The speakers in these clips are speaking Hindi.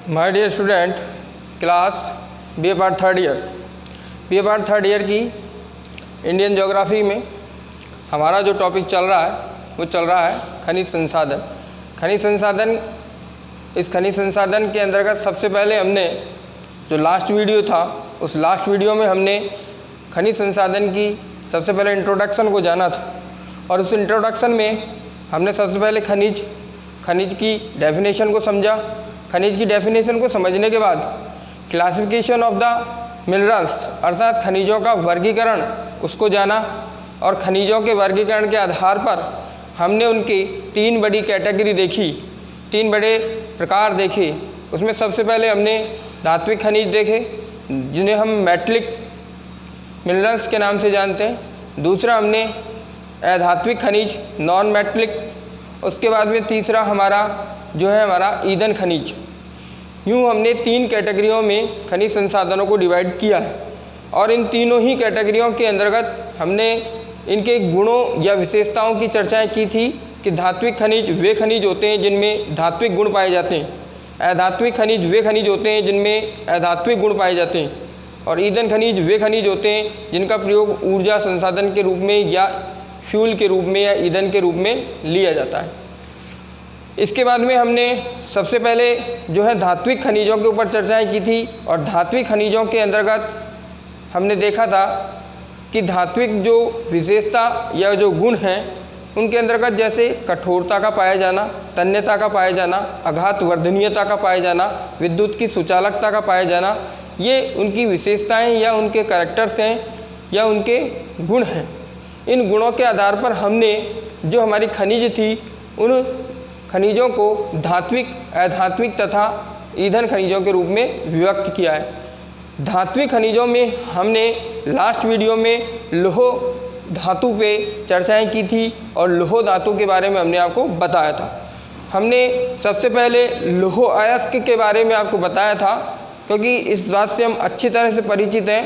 My dear student, class B A part third year की इंडियन ज्योग्राफी में हमारा जो टॉपिक चल रहा है वो चल रहा है खनिज संसाधन। इस खनिज संसाधन के अंतर्गत सबसे पहले हमने जो लास्ट वीडियो था उस लास्ट वीडियो में हमने खनिज संसाधन की सबसे पहले इंट्रोडक्शन को जाना था और उस इंट्रोडक्शन में हमने सबसे पहले खनिज की डेफिनेशन को समझा। खनिज की डेफिनेशन को समझने के बाद क्लासिफिकेशन ऑफ द मिनरल्स अर्थात खनिजों का वर्गीकरण उसको जाना और खनिजों के वर्गीकरण के आधार पर हमने उनकी तीन बड़ी कैटेगरी देखी, तीन बड़े प्रकार देखे। उसमें सबसे पहले हमने धात्विक खनिज देखे जिन्हें हम मेटलिक मिनरल्स के नाम से जानते हैं। दूसरा हमने अधात्विक खनिज नॉन मेटलिक। उसके बाद में तीसरा हमारा जो है हमारा ईंधन खनिज। यूँ हमने तीन कैटेगरियों में खनिज संसाधनों को डिवाइड किया है और इन तीनों ही कैटेगरियों के अंतर्गत हमने इनके गुणों या विशेषताओं की चर्चाएं की थी कि धात्विक खनिज वे खनिज होते हैं जिनमें धात्विक गुण पाए जाते हैं, अधात्विक खनिज वे खनिज होते हैं जिनमें अधात्विक गुण पाए जाते हैं और ईंधन खनिज वे खनिज होते हैं जिनका प्रयोग ऊर्जा संसाधन के रूप में या फ्यूल के रूप में या ईंधन के रूप में लिया जाता है। इसके बाद में हमने सबसे पहले जो है धात्विक खनिजों के ऊपर चर्चाएं की थी और धात्विक खनिजों के अंतर्गत हमने देखा था कि धात्विक जो विशेषता या जो गुण हैं उनके अंतर्गत जैसे कठोरता का पाया जाना, तन्यता का पाया जाना, आघात वर्धनीयता का पाया जाना, विद्युत की सुचालकता का पाया जाना, ये उनकी विशेषताएं या उनके कैरेक्टर्स हैं या उनके गुण हैं। इन गुणों के आधार पर हमने जो हमारी खनिज थी उन खनिजों को धात्विक, अधात्विक तथा ईंधन खनिजों के रूप में विभक्त किया है। धात्विक खनिजों में हमने लास्ट वीडियो में लौह धातु पे चर्चाएं की थी और लौह धातु के बारे में हमने आपको बताया था। हमने सबसे पहले लौह अयस्क के बारे में आपको बताया था क्योंकि इस बात से हम अच्छी तरह से परिचित हैं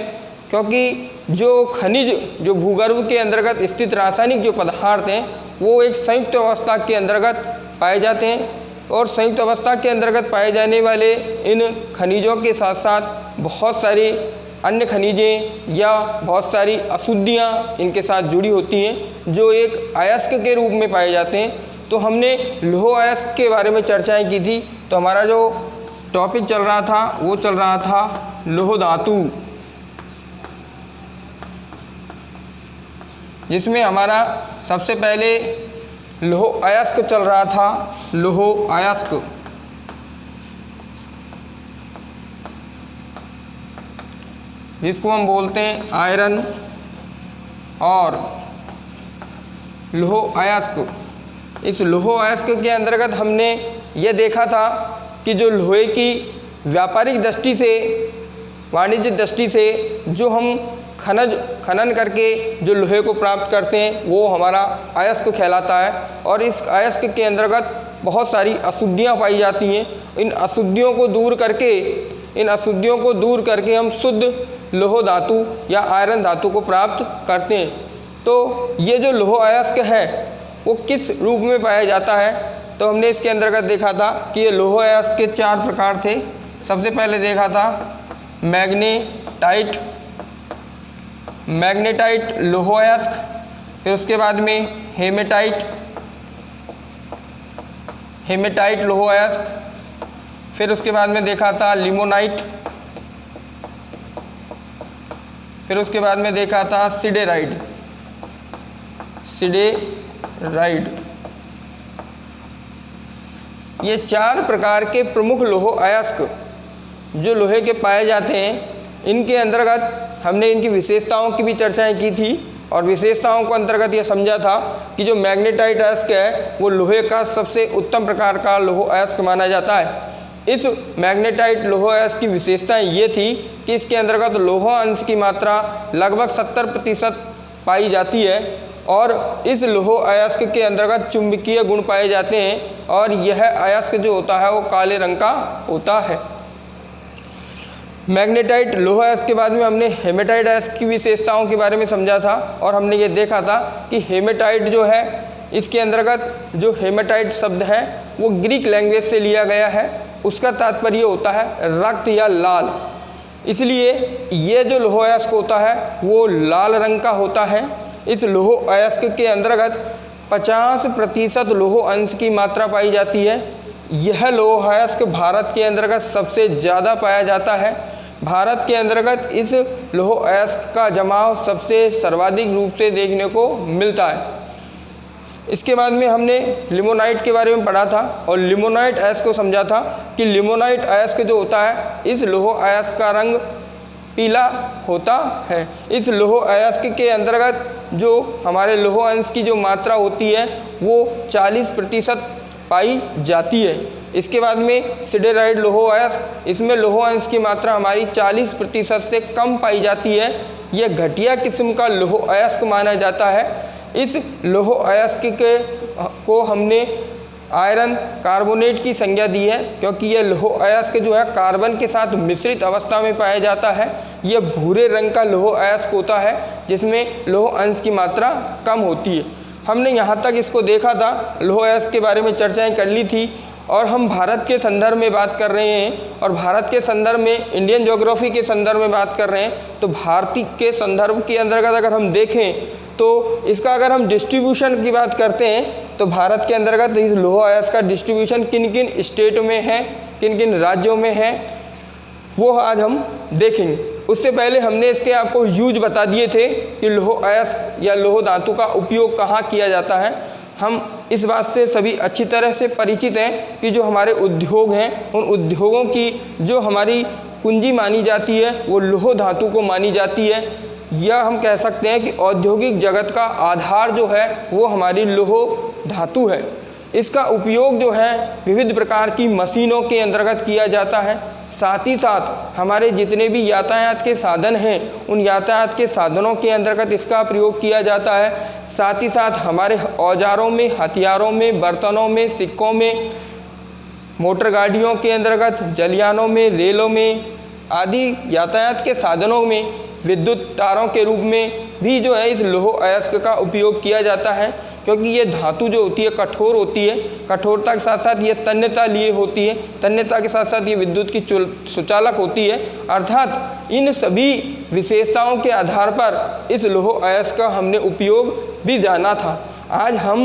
क्योंकि जो खनिज जो भूगर्भ के अंतर्गत स्थित रासायनिक जो पदार्थ हैं वो एक संयुक्त अवस्था के अंतर्गत पाए जाते हैं और संयुक्त अवस्था के अंतर्गत पाए जाने वाले इन खनिजों के साथ साथ बहुत सारी अन्य खनिजें या बहुत सारी अशुद्धियाँ इनके साथ जुड़ी होती हैं जो एक अयस्क के रूप में पाए जाते हैं। तो हमने लौह अयस्क के बारे में चर्चाएं की थी। तो हमारा जो टॉपिक चल रहा था वो चल रहा था लौह धातु, जिसमें हमारा सबसे पहले लौह अयस्क चल रहा था। लौह अयस्क जिसको हम बोलते हैं आयरन और लौह अयस्क। इस लौह अयस्क के अंतर्गत हमने ये देखा था कि जो लोहे की व्यापारिक दृष्टि से, वाणिज्य दृष्टि से जो हम खनन करके जो लोहे को प्राप्त करते हैं वो हमारा अयस्क कहलाता है और इस अयस्क के अंतर्गत बहुत सारी अशुद्धियाँ पाई जाती हैं। इन अशुद्धियों को दूर करके हम शुद्ध लौह धातु या आयरन धातु को प्राप्त करते हैं। तो ये जो लौह अयस्क है वो किस रूप में पाया जाता है तो हमने इसके अंतर्गत देखा था कि ये लौह अयस्क के चार प्रकार थे। सबसे पहले देखा था मैग्नेटाइट लौह अयस्क, फिर उसके बाद में हेमेटाइट लौह अयस्क, फिर उसके बाद में देखा था लिमोनाइट, फिर उसके बाद में देखा था सिडेराइड। ये चार प्रकार के प्रमुख लौह अयस्क जो लोहे के पाए जाते हैं इनके अंतर्गत हमने इनकी विशेषताओं की भी चर्चाएं की थी और विशेषताओं को अंतर्गत ये समझा था कि जो मैग्नेटाइट अयस्क है वो लोहे का सबसे उत्तम प्रकार का लौह अयस्क माना जाता है। इस मैग्नेटाइट लौह अयस्क की विशेषताएं ये थी कि इसके अंतर्गत लौह अंश की मात्रा लगभग 70% पाई जाती है और इस लौह अयस्क के अंतर्गत चुंबकीय गुण पाए जाते हैं और यह अयस्क जो होता है वो काले रंग का होता है। मैग्नेटाइट लौह अयस्क के बाद में हमने हेमेटाइट अयस्क की विशेषताओं के बारे में समझा था और हमने ये देखा था कि हेमेटाइट जो है इसके अंतर्गत जो हेमेटाइट शब्द है वो ग्रीक लैंग्वेज से लिया गया है उसका तात्पर्य होता है रक्त या लाल। इसलिए ये जो लौह अयस्क होता है वो लाल रंग का होता है। इस लौह अयस्क के अंतर्गत 50% लौह अंश की मात्रा पाई जाती है। यह लौह अयस्क भारत के अंतर्गत सबसे ज़्यादा पाया जाता है। भारत के अंतर्गत इस लौह अयस्क का जमाव सबसे सर्वाधिक रूप से देखने को मिलता है। इसके बाद में हमने लिमोनाइट के बारे में पढ़ा था और लिमोनाइट अयस्क को समझा था कि लिमोनाइट अयस्क जो होता है इस लौह अयस्क का रंग पीला होता है। इस लौह अयस्क के अंतर्गत जो हमारे लौह अंश की जो मात्रा होती है वो 40% पाई जाती है। इसके बाद में सिडेराइड लौह अयस्क, इसमें लौह अंश की मात्रा हमारी 40% से कम पाई जाती है। यह घटिया किस्म का लौह अयस्क माना जाता है। इस लौह अयस्क को हमने आयरन कार्बोनेट की संज्ञा दी है क्योंकि यह लौह अयस्क जो है कार्बन के साथ मिश्रित अवस्था में पाया जाता है। यह भूरे रंग का लौह अयस्क होता है जिसमें लौह अंश की मात्रा कम होती है। हमने यहाँ तक इसको देखा था, लौह अयस्क के बारे में चर्चाएं कर ली थी और हम भारत के संदर्भ में बात कर रहे हैं और भारत के संदर्भ में इंडियन ज्योग्राफी के संदर्भ में बात कर रहे हैं। तो भारतीय के संदर्भ के अंतर्गत अगर हम देखें तो इसका अगर हम डिस्ट्रीब्यूशन की बात करते हैं तो भारत के अंतर्गत इस लौह अयस्क का डिस्ट्रीब्यूशन किन किन स्टेट में है, किन किन राज्यों में है, वो आज हम देखेंगे। उससे पहले हमने इसके आपको यूज बता दिए थे कि लौह अयस्क या लौह धातु का उपयोग कहाँ किया जाता है। हम इस बात से सभी अच्छी तरह से परिचित हैं कि जो हमारे उद्योग हैं उन उद्योगों की जो हमारी कुंजी मानी जाती है वो लौह धातु को मानी जाती है, या हम कह सकते हैं कि औद्योगिक जगत का आधार जो है वो हमारी लौह धातु है। इसका उपयोग जो है विविध प्रकार की मशीनों के अंतर्गत किया जाता है। साथ ही साथ हमारे जितने भी यातायात के साधन हैं उन यातायात के साधनों के अंतर्गत इसका प्रयोग किया जाता है। साथ ही साथ हमारे औजारों में, हथियारों में, बर्तनों में, सिक्कों में, मोटर गाड़ियों के अंतर्गत, जलयानों में, रेलों में आदि यातायात के साधनों में विद्युत तारों के रूप में भी जो है इस लौह अयस्क का उपयोग किया जाता है क्योंकि ये धातु जो होती है कठोर होती है। कठोरता के साथ साथ ये तन्यता लिए होती है, तन्यता के साथ साथ ये विद्युत की सुचालक होती है। अर्थात इन सभी विशेषताओं के आधार पर इस लौह अयस्क का हमने उपयोग भी जाना था। आज हम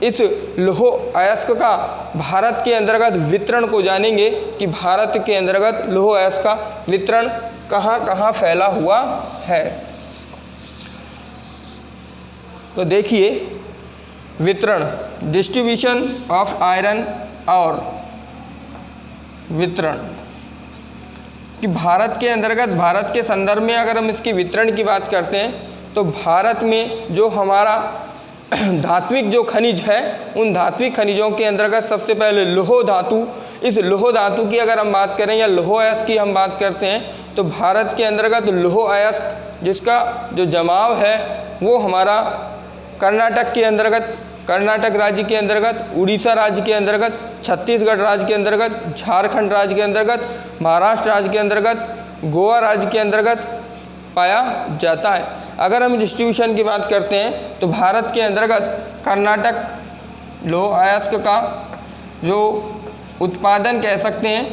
इस लौह अयस्क का भारत के अंतर्गत वितरण को जानेंगे कि भारत के अंतर्गत लौह अयस्क का वितरण कहाँ कहाँ फैला हुआ है। तो देखिए वितरण, डिस्ट्रीब्यूशन ऑफ आयरन और वितरण कि भारत के अंतर्गत, भारत के संदर्भ में अगर हम इसकी वितरण की बात करते हैं तो भारत में जो हमारा धात्विक जो खनिज है उन धात्विक खनिजों के अंतर्गत सबसे पहले लौह धातु, इस लौह धातु की अगर हम बात करें या लौह अयस्क की हम बात करते हैं तो भारत के अंतर्गत लौह अयस्क जिसका जो जमाव है वो हमारा कर्नाटक के अंतर्गत, कर्नाटक राज्य के अंतर्गत, उड़ीसा राज्य के अंतर्गत, छत्तीसगढ़ राज्य के अंतर्गत, झारखंड राज्य के अंतर्गत, महाराष्ट्र राज्य के अंतर्गत, गोवा राज्य के अंतर्गत पाया जाता है। अगर हम डिस्ट्रीब्यूशन की बात करते हैं तो भारत के अंतर्गत कर्नाटक लौह अयस्क का जो उत्पादन कह सकते हैं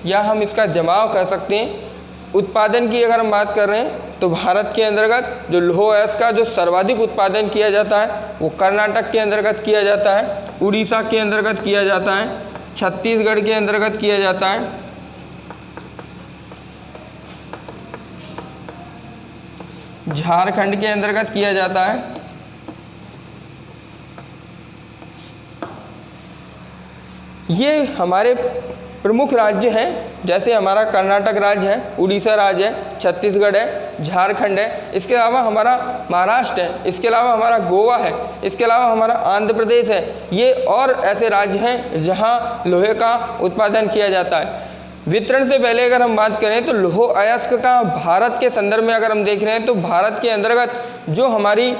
या हम इसका जमाव कह सकते हैं, उत्पादन की अगर हम बात कर रहे हैं तो भारत के अंतर्गत जो लौह अयस्क का जो सर्वाधिक उत्पादन किया जाता है वो कर्नाटक के अंतर्गत किया जाता है, उड़ीसा के अंतर्गत किया जाता है, छत्तीसगढ़ के अंतर्गत किया जाता है, झारखंड के अंतर्गत किया जाता है। ये हमारे प्रमुख राज्य हैं, जैसे हमारा कर्नाटक राज्य है, उड़ीसा राज्य है, छत्तीसगढ़ है, झारखंड है, इसके अलावा हमारा महाराष्ट्र है, इसके अलावा हमारा गोवा है, इसके अलावा हमारा आंध्र प्रदेश है। ये और ऐसे राज्य हैं जहाँ लोहे का उत्पादन किया जाता है। वितरण से पहले अगर हम बात करें तो लौह अयस्क का भारत के संदर्भ में अगर हम देख रहे हैं तो भारत के अंतर्गत जो हमारी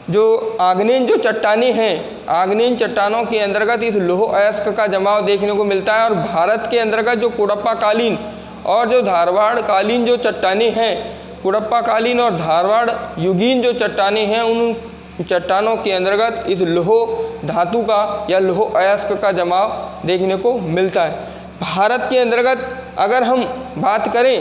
जो आग्नेय जो चट्टानें हैं, आग्नेय चट्टानों के अंतर्गत इस लौह अयस्क का जमाव देखने को मिलता है। और भारत के अंतर्गत जो कुड़प्पा कालीन और जो धारवाड़ कालीन जो चट्टानें हैं, कुड़प्पा कालीन और धारवाड़ युगीन जो चट्टानें हैं, उन चट्टानों के अंतर्गत इस लौह धातु का या लौह अयस्क का जमाव देखने को मिलता है। भारत के अंतर्गत अगर हम बात करें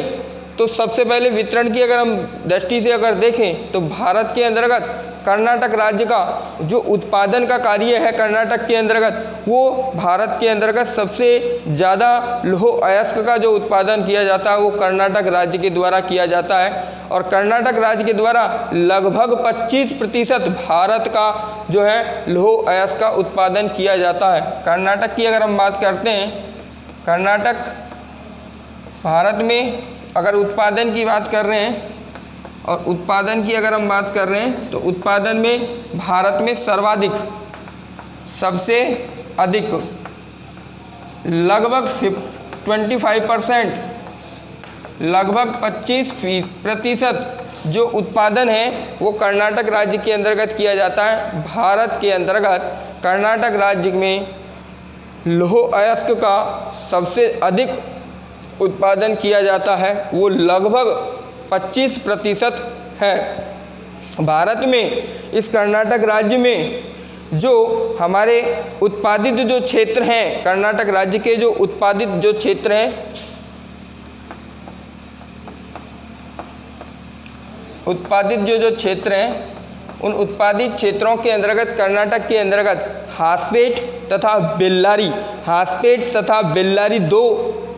तो सबसे पहले वितरण की अगर हम दृष्टि से अगर देखें तो भारत के अंतर्गत कर्नाटक राज्य का जो उत्पादन का कार्य है कर्नाटक के अंतर्गत, वो भारत के अंतर्गत सबसे ज़्यादा लौह अयस्क का जो उत्पादन किया जाता है वो कर्नाटक राज्य के द्वारा किया जाता है। और कर्नाटक राज्य के द्वारा लगभग 25% भारत का जो है लौह अयस्क का उत्पादन किया जाता है। कर्नाटक की अगर हम बात करते हैं, कर्नाटक भारत में अगर उत्पादन की बात कर रहे हैं और उत्पादन की अगर हम बात कर रहे हैं तो उत्पादन में भारत में सर्वाधिक सबसे अधिक लगभग 25%, लगभग 25% जो उत्पादन है वो कर्नाटक राज्य के अंतर्गत किया जाता है। भारत के अंतर्गत कर्नाटक राज्य में लौह अयस्क का सबसे अधिक उत्पादन किया जाता है, वो लगभग 25% है। भारत में इस कर्नाटक राज्य में जो हमारे उत्पादित जो क्षेत्र हैं, कर्नाटक राज्य के जो उत्पादित जो क्षेत्र हैं, उत्पादित जो क्षेत्र हैं, उन उत्पादित क्षेत्रों के अंतर्गत कर्नाटक के अंतर्गत हासपेट तथा बेल्लारी, हासपेट तथा बेल्लारी दो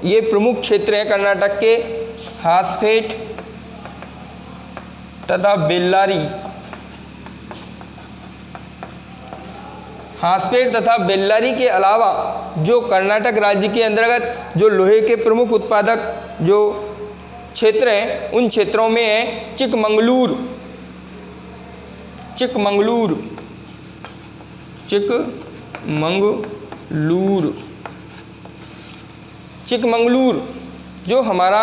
ये प्रमुख क्षेत्र हैं कर्नाटक के, हासपेट तथा बेल्लारी। हासपेट तथा बेल्लारी के अलावा जो कर्नाटक राज्य के अंतर्गत जो लोहे के प्रमुख उत्पादक जो क्षेत्र हैं, उन क्षेत्रों में है चिकमंगलूर, चिकमंगलूर, चिकमंगलूर, चिकमंगलूर जो हमारा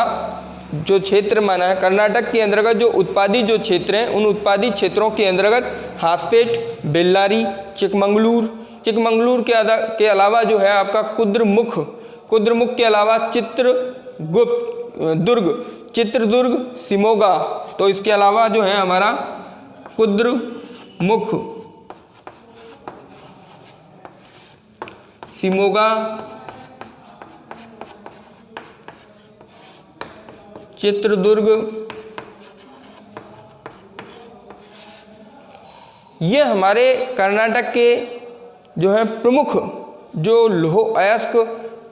जो क्षेत्र माना है कर्नाटक के अंतर्गत जो उत्पादित जो क्षेत्र हैं, उन उत्पादित क्षेत्रों के अंतर्गत हासपेट, बेल्लारी, चिकमंगलूर, चिकमंगलूर के अलावा जो है आपका कुद्रमुख, कुद्रमुख के अलावा चित्रदुर्ग, शिमोगा। तो इसके अलावा जो है हमारा कुद्रमुख, शिमोगा, चित्रदुर्ग, ये हमारे कर्नाटक के जो है प्रमुख जो लौह अयस्क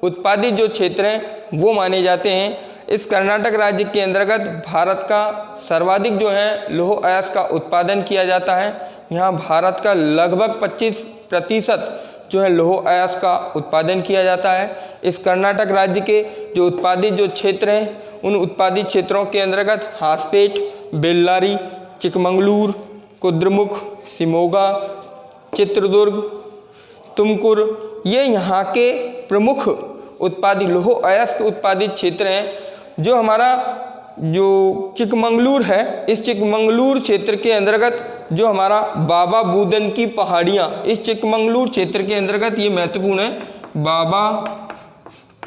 उत्पादित जो क्षेत्र हैं वो माने जाते हैं। इस कर्नाटक राज्य के अंतर्गत भारत का सर्वाधिक जो है लौह अयस्क का उत्पादन किया जाता है। यहाँ भारत का लगभग 25% जो है लौह अयस्क का उत्पादन किया जाता है। इस कर्नाटक राज्य के जो उत्पादित जो क्षेत्र हैं, उन उत्पादित क्षेत्रों के अंतर्गत हासपेट, बेल्लारी, चिकमंगलूर, कुद्रमुख, शिमोगा, चित्रदुर्ग, तुमकुर, ये यहाँ के प्रमुख उत्पादित लौह अयस्क उत्पादित क्षेत्र हैं। जो हमारा जो चिकमंगलूर है, इस चिकमंगलूर क्षेत्र के अंतर्गत जो हमारा बाबा बूदन की पहाड़ियाँ, इस चिकमंगलूर क्षेत्र के अंतर्गत ये महत्वपूर्ण है, बाबा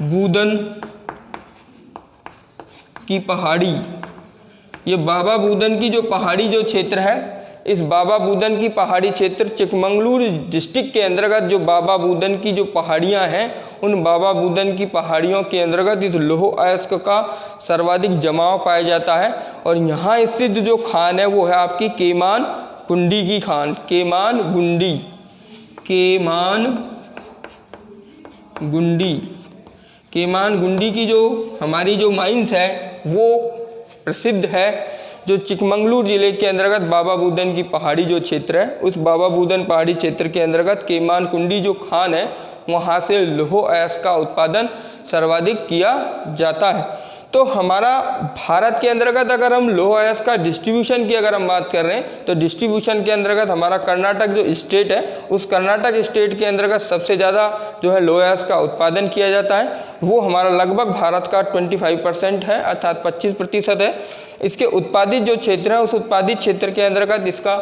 बूदन की पहाड़ी। ये बाबा बूदन की जो पहाड़ी जो क्षेत्र है, इस बाबा बूदन की पहाड़ी क्षेत्र चिकमंगलूर डिस्ट्रिक्ट के अंतर्गत जो बाबा बूदन की जो पहाड़ियाँ हैं, उन बाबा बूदन की पहाड़ियों के अंतर्गत इस लौह अयस्क का सर्वाधिक जमाव पाया जाता है। और यहाँ स्थित जो खान है वो है आपकी केमान गुंडी की खान, केमान गुंडी, केमान गुंडी, केमान गुंडी की जो हमारी जो माइंस है वो प्रसिद्ध है। जो चिकमंगलूर जिले के अंतर्गत बाबा बूदन की पहाड़ी जो क्षेत्र है, उस बाबा बूदन पहाड़ी क्षेत्र के अंतर्गत केमान कुंडी जो खान है, वहाँ से लौह अयस्क का उत्पादन सर्वाधिक किया जाता है। तो हमारा भारत के अंतर्गत अगर हम लौह अयस्क का डिस्ट्रीब्यूशन की अगर हम बात कर रहे हैं, तो डिस्ट्रीब्यूशन के अंतर्गत हमारा कर्नाटक जो स्टेट है, उस कर्नाटक स्टेट के अंतर्गत सबसे ज़्यादा जो है लौह अयस्क का उत्पादन किया जाता है। वो हमारा लगभग भारत का 25% है, अर्थात 25% है। इसके उत्पादित जो क्षेत्र है, उस उत्पादित क्षेत्र के अंतर्गत इसका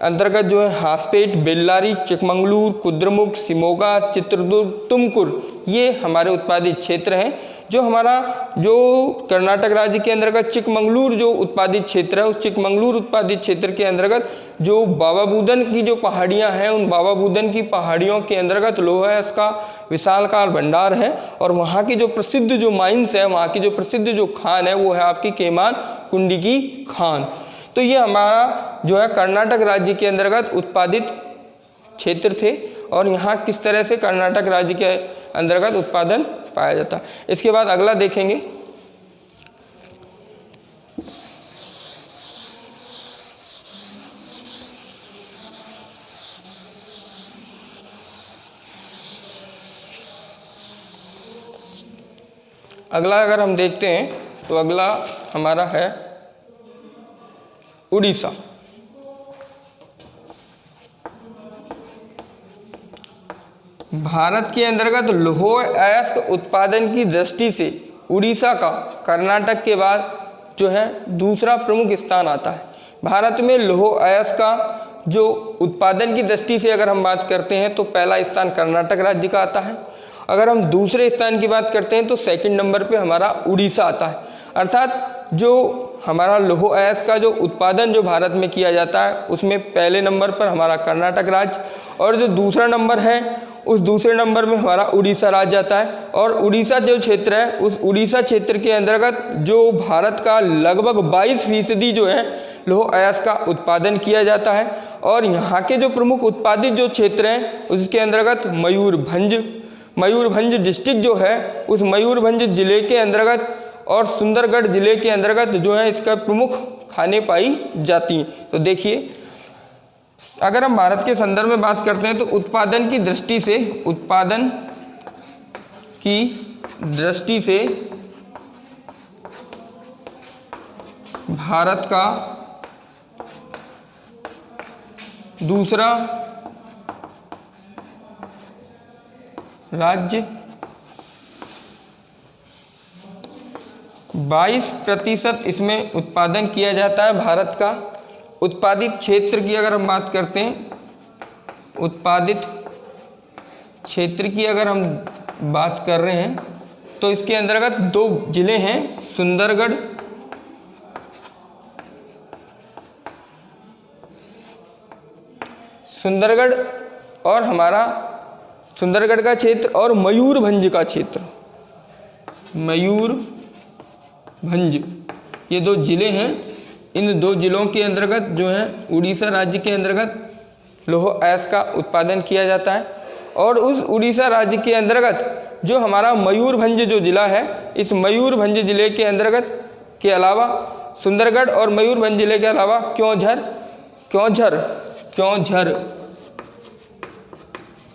अंतर्गत जो है हासपेट, बेल्लारी, चिकमंगलूर, कुद्रमुख, शिमोगा, चित्रदुर्ग, तुमकुर, ये हमारे उत्पादित क्षेत्र हैं। जो हमारा जो कर्नाटक राज्य के अंतर्गत चिकमंगलूर जो उत्पादित क्षेत्र है, उस चिकमंगलूर उत्पादित क्षेत्र के अंतर्गत जो बाबा बुदन की जो पहाड़ियाँ हैं, उन बाबा बुदन की पहाड़ियों के अंतर्गत लौह अयस्क का विशालकाय भंडार है। और वहाँ की जो प्रसिद्ध जो माइंस है, वहाँ की जो प्रसिद्ध जो खान है, वो है आपकी केमान कुंडी की खान। तो ये हमारा जो है कर्नाटक राज्य के अंतर्गत उत्पादित क्षेत्र थे और यहाँ किस तरह से कर्नाटक राज्य के अंतर्गत उत्पादन पाया जाता है। इसके बाद अगला देखेंगे, अगला अगर हम देखते हैं तो अगला हमारा है उड़ीसा। भारत के अंतर्गत लौह अयस्क उत्पादन की दृष्टि से उड़ीसा का कर्नाटक के बाद जो है दूसरा प्रमुख स्थान आता है। भारत में लौह अयस्क का जो उत्पादन की दृष्टि से अगर हम बात करते हैं तो पहला स्थान कर्नाटक राज्य का आता है। अगर हम दूसरे स्थान की बात करते हैं तो सेकंड नंबर पे हमारा उड़ीसा आता है। अर्थात जो हमारा लौह अयस्क का जो उत्पादन जो भारत में किया जाता है, उसमें पहले नंबर पर हमारा कर्नाटक राज्य और जो दूसरा नंबर है, उस दूसरे नंबर में हमारा उड़ीसा राज्य आता है। और उड़ीसा जो क्षेत्र है, उस उड़ीसा क्षेत्र के अंतर्गत जो भारत का लगभग 22% जो है लौह अयस्क का उत्पादन किया जाता है। और यहाँ के जो प्रमुख उत्पादित जो क्षेत्र हैं, उसके अंतर्गत मयूरभंज डिस्ट्रिक्ट जो है, उस मयूरभंज जिले के अंतर्गत और सुंदरगढ़ जिले के अंतर्गत जो है इसका प्रमुख खाने पाई जाती हैं। तो देखिए, अगर हम भारत के संदर्भ में बात करते हैं तो उत्पादन की दृष्टि से भारत का दूसरा राज्य 22% इसमें उत्पादन किया जाता है। भारत का उत्पादित क्षेत्र की अगर हम बात करते हैं, उत्पादित क्षेत्र की अगर हम बात कर रहे हैं तो इसके अंतर्गत 2 जिले हैं, सुंदरगढ़ और हमारा सुंदरगढ़ का क्षेत्र और मयूरभंज का क्षेत्र, मयूरभंज, ये 2 जिले हैं। इन 2 जिलों के अंतर्गत जो है उड़ीसा राज्य के अंतर्गत लौह अयस्क का उत्पादन किया जाता है। और उस उड़ीसा राज्य के अंतर्गत जो हमारा मयूरभंज जो जिला है, इस मयूरभंज जिले के अंतर्गत के अलावा सुंदरगढ़ और मयूरभंज जिले के अलावा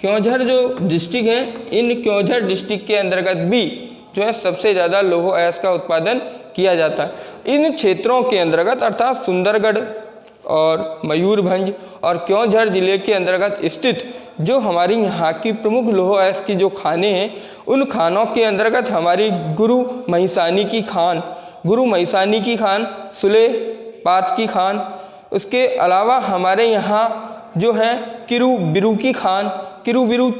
क्योंझर जो डिस्ट्रिक्ट है, इन क्योंझर डिस्ट्रिक्ट के अंतर्गत भी जो है सबसे ज़्यादा लौह अयस्क का उत्पादन किया जाता है। इन क्षेत्रों के अंतर्गत अर्थात सुंदरगढ़ और मयूरभंज और क्योंझर जिले के अंतर्गत स्थित जो हमारी यहाँ की प्रमुख लौह अयस्क की जो खानें हैं, उन खानों के अंतर्गत हमारी गुरु महिसानी की खान, सुलेपात की खान, उसके अलावा हमारे यहाँ जो है किरुबिरु की खान, किरुबिरु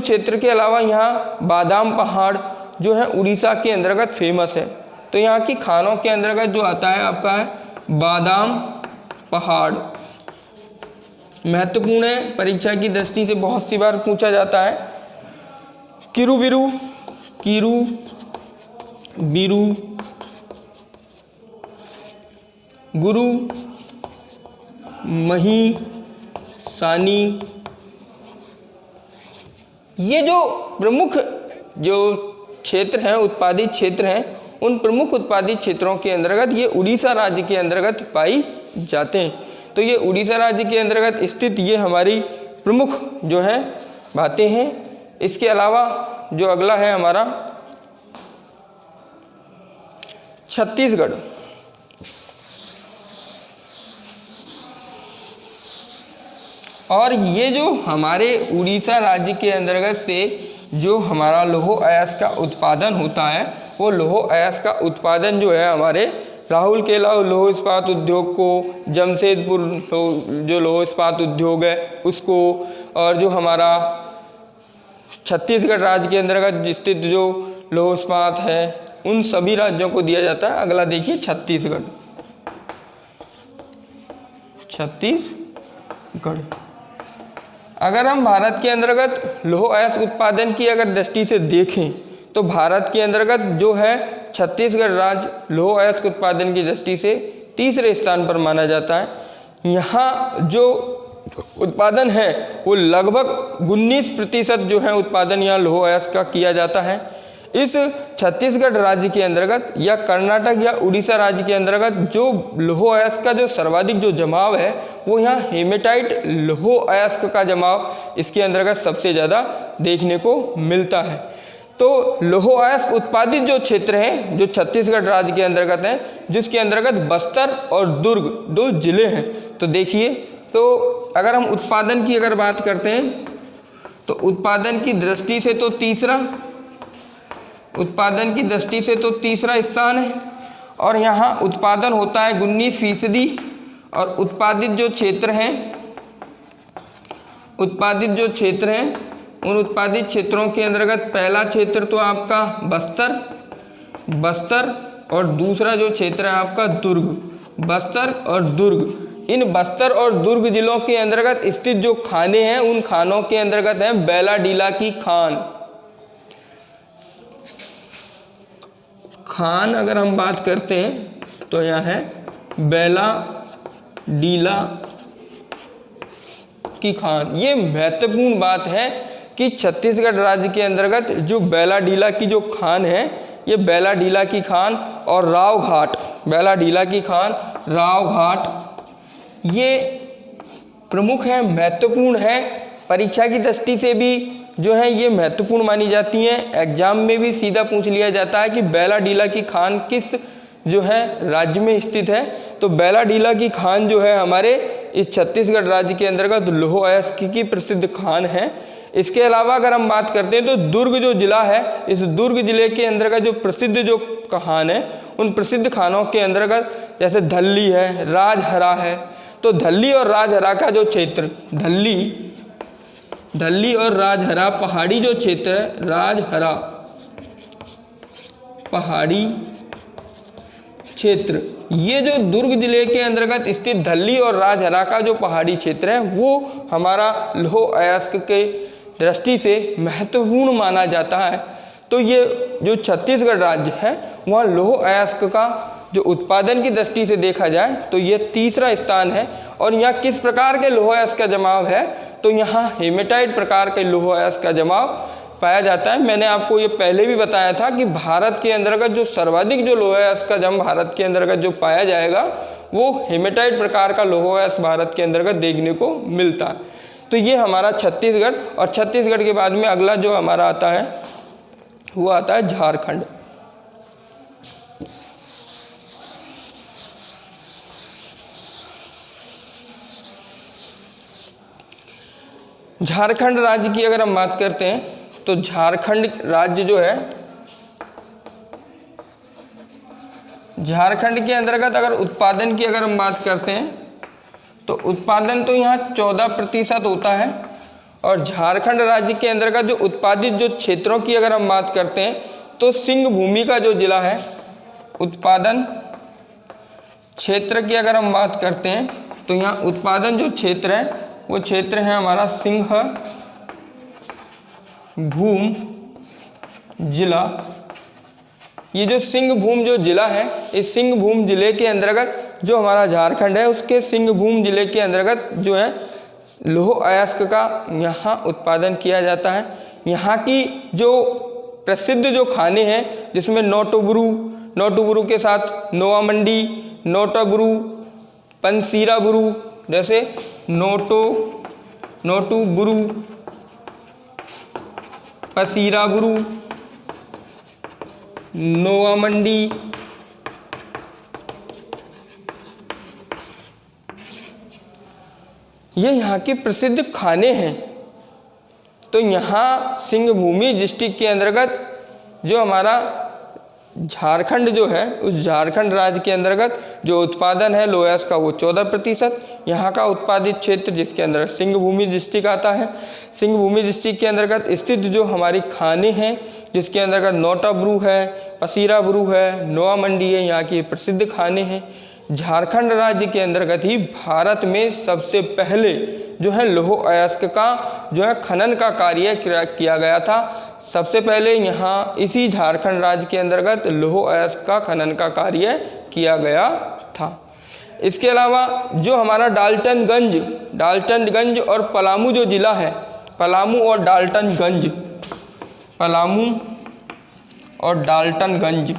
क्षेत्र के अलावा यहाँ बादाम पहाड़ जो है उड़ीसा के अंतर्गत फेमस है। तो यहाँ की खानों के अंतर्गत जो आता है आपका है बादाम पहाड़, महत्वपूर्ण है, परीक्षा की दृष्टि से बहुत सी बार पूछा जाता है। किरुबिरु गुरु महिसानी, ये जो प्रमुख जो क्षेत्र हैं, उत्पादित क्षेत्र हैं, उन प्रमुख उत्पादित क्षेत्रों के अंतर्गत ये उड़ीसा राज्य के अंतर्गत पाई जाते हैं। तो ये उड़ीसा राज्य के अंतर्गत स्थित ये हमारी प्रमुख जो है बातें हैं। इसके अलावा जो अगला है हमारा छत्तीसगढ़। और ये जो हमारे उड़ीसा राज्य के अंतर्गत से जो हमारा लौह अयस्क का उत्पादन होता है, वो लौह अयस्क का उत्पादन जो है हमारे राउरकेला लौह इस्पात उद्योग को, जमशेदपुर जो लौह इस्पात उद्योग है उसको, और जो हमारा छत्तीसगढ़ राज्य के अंतर्गत स्थित जो लौह इस्पात है उन सभी राज्यों को दिया जाता है। अगला देखिए छत्तीसगढ़। अगर हम भारत के अंतर्गत लौह अयस्क उत्पादन की अगर दृष्टि से देखें तो भारत के अंतर्गत जो है छत्तीसगढ़ राज्य लौह अयस्क उत्पादन की दृष्टि से तीसरे स्थान पर माना जाता है। यहाँ जो उत्पादन है वो लगभग 19% जो है उत्पादन यहाँ लौह अयस्क का किया जाता है। इस छत्तीसगढ़ राज्य के अंतर्गत या कर्नाटक या उड़ीसा राज्य के अंतर्गत जो लौह अयस्क का जो सर्वाधिक जो जमाव है वो यहाँ हेमेटाइट लौह अयस्क का जमाव इसके अंतर्गत सबसे ज़्यादा देखने को मिलता है। तो लौह अयस्क उत्पादित जो क्षेत्र हैं जो छत्तीसगढ़ राज्य के अंतर्गत हैं, जिसके अंतर्गत बस्तर और दुर्ग 2 जिले हैं। तो देखिए, तो अगर हम उत्पादन की अगर बात करते हैं तो उत्पादन की दृष्टि से तो तीसरा स्थान है और यहाँ उत्पादन होता है 19%। और उत्पादित जो क्षेत्र हैं उन उत्पादित क्षेत्रों के अंतर्गत पहला क्षेत्र तो आपका बस्तर और दूसरा जो क्षेत्र है आपका दुर्ग। बस्तर और दुर्ग, इन बस्तर और दुर्ग जिलों के अंतर्गत स्थित जो खाने हैं उन खानों के अंतर्गत है बैलाडीला की खान अगर हम बात करते हैं तो यह है बैलाडीला की खान। ये महत्वपूर्ण बात है कि छत्तीसगढ़ राज्य के अंतर्गत जो बैलाडीला की जो खान है, ये बैलाडीला की खान और रावघाट, बैलाडीला की खान रावघाट ये प्रमुख है, महत्वपूर्ण है। परीक्षा की दृष्टि से भी जो है ये महत्वपूर्ण मानी जाती हैं। एग्जाम में भी सीधा पूछ लिया जाता है कि बैलाडीला की खान किस जो है राज्य में स्थित है। तो बैलाडीला की खान जो है हमारे इस छत्तीसगढ़ राज्य के अंतर्गत लौह अयस्क की प्रसिद्ध खान है। इसके अलावा अगर हम बात करते हैं तो दुर्ग जो जिला है, इस दुर्ग जिले के अंतर्गत जो प्रसिद्ध जो खान है उन प्रसिद्ध खानों के अंतर्गत जैसे धल्ली है, राजहरा है। तो धल्ली और राजहरा का जो क्षेत्र, धल्ली और राजहरा पहाड़ी जो क्षेत्र है, राजहरा पहाड़ी क्षेत्र, ये जो दुर्ग जिले के अंतर्गत स्थित धल्ली और राजहरा का जो पहाड़ी क्षेत्र है वो हमारा लौह अयस्क के दृष्टि से महत्वपूर्ण माना जाता है। तो ये जो छत्तीसगढ़ राज्य है वहाँ लौह अयस्क का जो उत्पादन की दृष्टि से देखा जाए तो ये तीसरा स्थान है। और यहाँ किस प्रकार के लौह अयस्क का जमाव है, तो यहाँ हेमेटाइट प्रकार के लौह अयस्क का जमाव पाया जाता है। मैंने आपको ये पहले भी बताया था कि भारत के अंतर्गत जो सर्वाधिक जो लौह अयस्क का जम भारत के अंतर्गत जो पाया जाएगा वो हेमेटाइट प्रकार का लौह अयस्क भारत के अंतर्गत देखने को मिलता है। तो ये हमारा छत्तीसगढ़, और छत्तीसगढ़ के बाद में अगला जो हमारा आता है वो आता है झारखंड। झारखंड राज्य की अगर हम बात करते हैं तो झारखंड राज्य जो है, झारखंड के अंतर्गत अगर उत्पादन की अगर हम बात करते हैं तो उत्पादन तो यहाँ 14% होता है। और झारखंड राज्य के अंतर्गत जो उत्पादित जो क्षेत्रों की अगर हम बात करते हैं तो सिंह भूमि का जो जिला है, उत्पादन क्षेत्र की अगर हम बात करते हैं तो यहाँ उत्पादन जो क्षेत्र है वो क्षेत्र है हमारा सिंह भूम जिला। ये जो सिंह भूम जो जिला है, इस सिंह भूम जिले के अंतर्गत जो हमारा झारखंड है उसके सिंह भूम जिले के अंतर्गत जो है लौह अयस्क का यहाँ उत्पादन किया जाता है। यहाँ की जो प्रसिद्ध जो खाने हैं जिसमें नोटुबुरु के साथ नोवामंडी, नोटाबुरु, पंसीराबुरु, जैसे नोटुबुरु, पसीराबुरु, नोवामंडी, ये यहाँ के प्रसिद्ध खाने हैं। तो यहाँ सिंह भूमि डिस्ट्रिक्ट के अंतर्गत जो हमारा झारखंड जो है, उस झारखंड राज्य के अंतर्गत जो उत्पादन है लोह अयस्क का वो 14%। यहाँ का उत्पादित क्षेत्र जिसके अंदर सिंहभूमि डिस्ट्रिक्ट आता है, सिंहभूमि डिस्ट्रिक्ट के अंतर्गत स्थित जो हमारी खाने हैं जिसके अंतर्गत नौटा ब्रू है, पसीरा ब्रू है, नोआ मंडी है, यहाँ की प्रसिद्ध खाने हैं। झारखंड राज्य के अंतर्गत ही भारत में सबसे पहले जो है लौह अयस्क का जो है खनन का कार्य किया गया था। सबसे पहले यहाँ इसी झारखंड राज्य के अंतर्गत लौह अयस्क का खनन का कार्य किया गया था। इसके अलावा जो हमारा डाल्टनगंज और पलामू जो ज़िला है, पलामू और डाल्टनगंज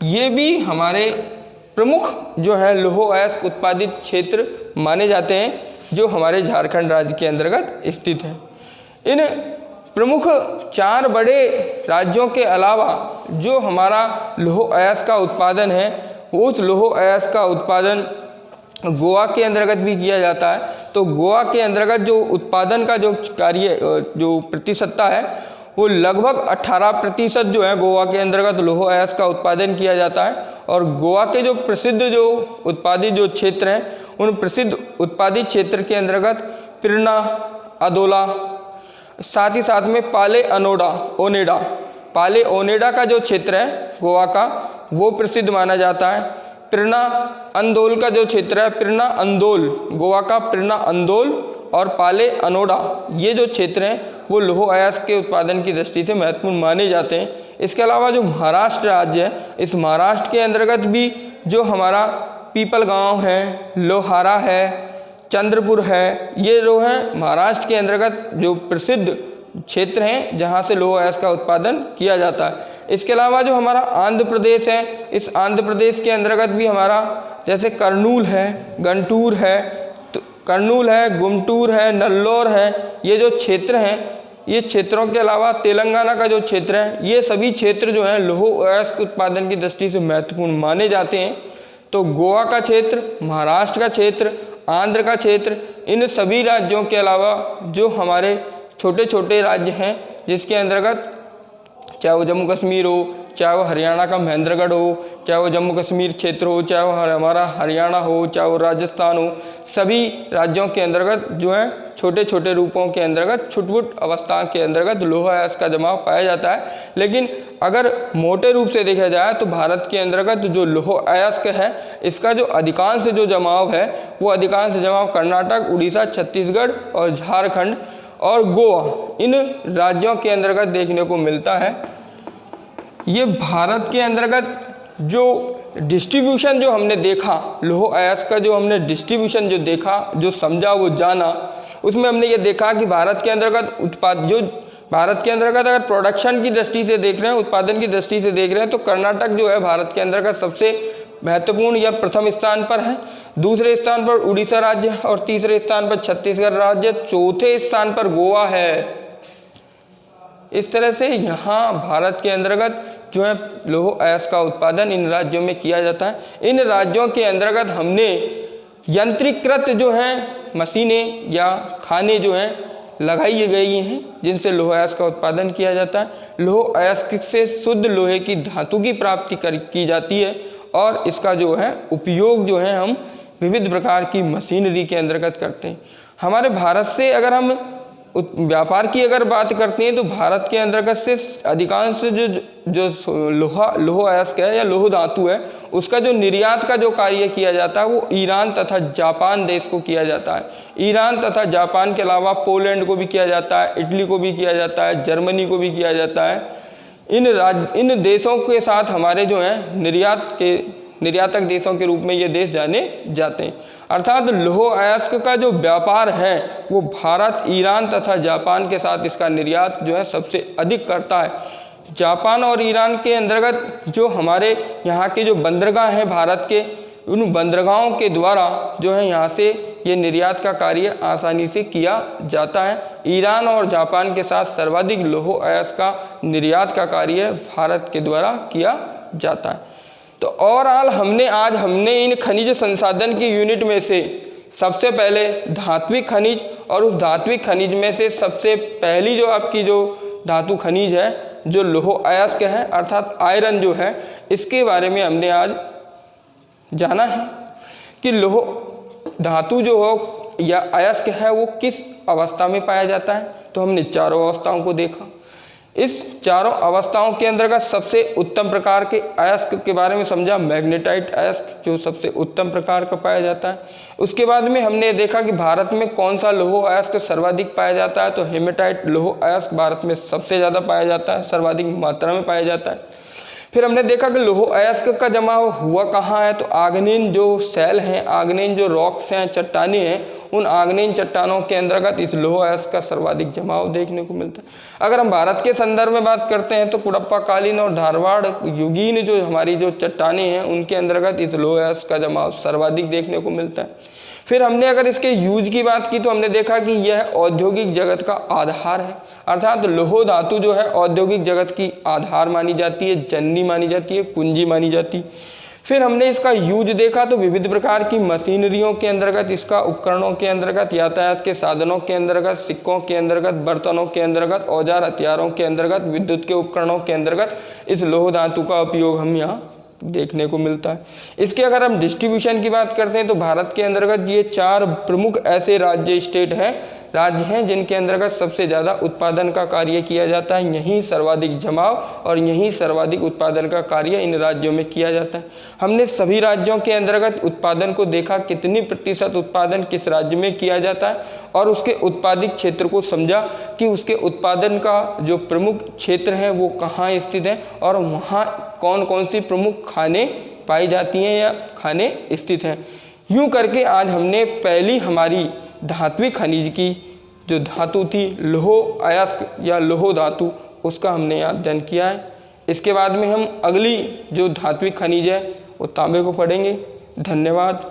ये भी हमारे प्रमुख जो है लौह अयस्क उत्पादित क्षेत्र माने जाते हैं जो हमारे झारखंड राज्य के अंतर्गत स्थित हैं। इन प्रमुख 4 बड़े राज्यों के अलावा जो हमारा लौह अयस्क का उत्पादन है, उस लौह अयस्क का उत्पादन गोवा के अंतर्गत भी किया जाता है। तो गोवा के अंतर्गत जो उत्पादन का जो कार्य जो प्रतिशतता है वो लगभग 18% जो है गोवा के अंतर्गत लौह अयस्क का उत्पादन किया जाता है। और गोवा के जो प्रसिद्ध जो उत्पादित जो क्षेत्र हैं, उन प्रसिद्ध उत्पादित क्षेत्र के अंतर्गत पिरना, अदोला, साथ ही साथ में पाले ओनेडा का जो क्षेत्र है गोवा का वो प्रसिद्ध माना जाता है। पिरना अंदोल का जो क्षेत्र है, पिरना अंदोल, गोवा का पिरना अंदोल और पाले अनोडा, ये जो क्षेत्र हैं वो लौह अयस्क के उत्पादन की दृष्टि से महत्वपूर्ण माने जाते हैं। इसके अलावा जो महाराष्ट्र राज्य है, इस महाराष्ट्र के अंतर्गत भी जो हमारा पीपल गांव है, लोहारा है, चंद्रपुर है, ये जो है महाराष्ट्र के अंतर्गत जो प्रसिद्ध क्षेत्र हैं जहाँ से लौह अयस्क का उत्पादन किया जाता है। इसके अलावा जो हमारा आंध्र प्रदेश है, इस आंध्र प्रदेश के अंतर्गत भी हमारा जैसे करनूल है, गुंटूर है, नल्लोर है, ये जो क्षेत्र हैं, ये क्षेत्रों के अलावा तेलंगाना का जो क्षेत्र है, ये सभी क्षेत्र जो हैं लौह अयस्क उत्पादन की दृष्टि से महत्वपूर्ण माने जाते हैं। तो गोवा का क्षेत्र, महाराष्ट्र का क्षेत्र, आंध्र का क्षेत्र, इन सभी राज्यों के अलावा जो हमारे छोटे छोटे राज्य हैं जिसके अंतर्गत चाहे वो जम्मू कश्मीर हो, चाहे वो हरियाणा का महेंद्रगढ़ हो, चाहे वो जम्मू कश्मीर क्षेत्र हो, चाहे वो हमारा हरियाणा हो, चाहे वो राजस्थान हो, सभी राज्यों के अंतर्गत जो है छोटे छोटे रूपों के अंतर्गत छुटपुट अवस्था के अंतर्गत लौह अयस्क का जमाव पाया जाता है। लेकिन अगर मोटे रूप से देखा जाए तो भारत के अंतर्गत जो लौह अयस्क है इसका जो अधिकांश जो जमाव है वो अधिकांश जमाव कर्नाटक, उड़ीसा, छत्तीसगढ़ और झारखंड और गोवा, इन राज्यों के अंतर्गत देखने को मिलता है। ये भारत के अंतर्गत जो डिस्ट्रीब्यूशन जो हमने देखा लौह अयस्क का, जो हमने डिस्ट्रीब्यूशन जो देखा, जो समझा, वो जाना, उसमें हमने ये देखा कि भारत के अंतर्गत अगर प्रोडक्शन की दृष्टि से देख रहे हैं, उत्पादन की दृष्टि से देख रहे हैं, तो कर्नाटक जो है भारत के अंतर्गत सबसे महत्वपूर्ण या प्रथम स्थान पर है। दूसरे स्थान पर उड़ीसा राज्य और तीसरे स्थान पर छत्तीसगढ़ राज्य, चौथे स्थान पर गोवा है। इस तरह से यहाँ भारत के अंतर्गत जो है लौह अयस्क का उत्पादन इन राज्यों में किया जाता है। इन राज्यों के अंतर्गत हमने यंत्रीकृत जो हैं मशीनें या खाने जो हैं लगाई गई हैं जिनसे लौह अयस्क का उत्पादन किया जाता है। लौह अयस्क से शुद्ध लोहे की धातु की प्राप्ति की जाती है और इसका जो है उपयोग जो है हम विविध प्रकार की मशीनरी के अंतर्गत करते हैं। हमारे भारत से अगर हम व्यापार की अगर बात करते हैं तो भारत के अंतर्गत से अधिकांश जो लौह अयस्क है या लौह धातु है उसका जो निर्यात का जो कार्य किया जाता है वो ईरान तथा जापान देश को किया जाता है। ईरान तथा जापान के अलावा पोलैंड को भी किया जाता है, इटली को भी किया जाता है, जर्मनी को भी किया जाता है। इन देशों के साथ हमारे जो है निर्यातक देशों के रूप में ये देश जाने जाते हैं। अर्थात लौह अयस्क का जो व्यापार है वो भारत, ईरान तथा जापान के साथ इसका निर्यात जो है सबसे अधिक करता है। जापान और ईरान के अंतर्गत जो हमारे यहाँ के जो बंदरगाह हैं भारत के, उन बंदरगाहों के द्वारा जो है यहाँ से ये निर्यात का कार्य आसानी से किया जाता है। ईरान और जापान के साथ सर्वाधिक लौह अयस्क का निर्यात का कार्य भारत के द्वारा किया जाता है। तो ओवरऑल हमने इन खनिज संसाधन की यूनिट में से सबसे पहले धात्विक खनिज और उस धात्विक खनिज में से सबसे पहली जो आपकी जो धातु खनिज है जो लौह अयस्क है अर्थात आयरन जो है, इसके बारे में हमने आज जाना है कि लौह धातु जो हो या अयस्क है वो किस अवस्था में पाया जाता है। तो हमने चारों अवस्थाओं को देखा। इस चारों अवस्थाओं के अंतर्गत सबसे उत्तम प्रकार के अयस्क के बारे में समझा, मैग्नेटाइट अयस्क जो सबसे उत्तम प्रकार का पाया जाता है। उसके बाद में हमने देखा कि भारत में कौन सा लौह अयस्क सर्वाधिक पाया जाता है। तो हेमेटाइट लौह अयस्क भारत में सबसे ज़्यादा पाया जाता है, सर्वाधिक मात्रा में पाया जाता है। फिर हमने देखा कि लौह अयस्क का जमाव हुआ कहाँ है। तो आग्नेय जो सेल हैं, आग्नेय जो रॉक्स हैं, चट्टानें हैं, उन आग्नेय चट्टानों के अंतर्गत इस लौह अयस्क का सर्वाधिक जमाव देखने को मिलता है। अगर हम भारत के संदर्भ में बात करते हैं तो कुड़प्पाकालीन और धारवाड़ युगीन जो हमारी जो चट्टानें हैं उनके अंतर्गत इस लौह अयस्क का जमाव सर्वाधिक देखने को मिलता है। फिर हमने अगर इसके यूज की बात की तो हमने देखा कि यह औद्योगिक जगत का आधार है, अर्थात लौह धातु जो है औद्योगिक जगत की आधार मानी जाती है, जननी मानी जाती है, कुंजी मानी जाती है। फिर हमने इसका यूज देखा तो विविध प्रकार की मशीनरियों के अंतर्गत, इसका उपकरणों के अंतर्गत, यातायात के साधनों के अंतर्गत, सिक्कों के अंतर्गत, बर्तनों के अंतर्गत, औजार हथियारों के अंतर्गत, विद्युत के उपकरणों के अंतर्गत इस लौह धातु का उपयोग हम यहाँ देखने को मिलता है। इसके अगर हम डिस्ट्रीब्यूशन की बात करते हैं तो भारत के अंतर्गत ये 4 प्रमुख ऐसे राज्य हैं जिनके अंतर्गत सबसे ज़्यादा उत्पादन का कार्य किया जाता है। यहीं सर्वाधिक जमाव और यहीं सर्वाधिक उत्पादन का कार्य इन राज्यों में किया जाता है। हमने सभी राज्यों के अंतर्गत उत्पादन को देखा, कितनी प्रतिशत उत्पादन किस राज्य में किया जाता है, और उसके उत्पादित क्षेत्र को समझा कि उसके उत्पादन का जो प्रमुख क्षेत्र है वो कहाँ स्थित है और वहाँ कौन कौन सी प्रमुख खाने पाई जाती हैं या खाने स्थित हैं। यूँ करके आज हमने पहली हमारी धात्विक खनिज की जो धातु थी लौह अयस्क या लौह धातु, उसका हमने यहाँ अध्ययन किया है। इसके बाद में हम अगली जो धात्विक खनिज है वो तांबे को पढ़ेंगे। धन्यवाद।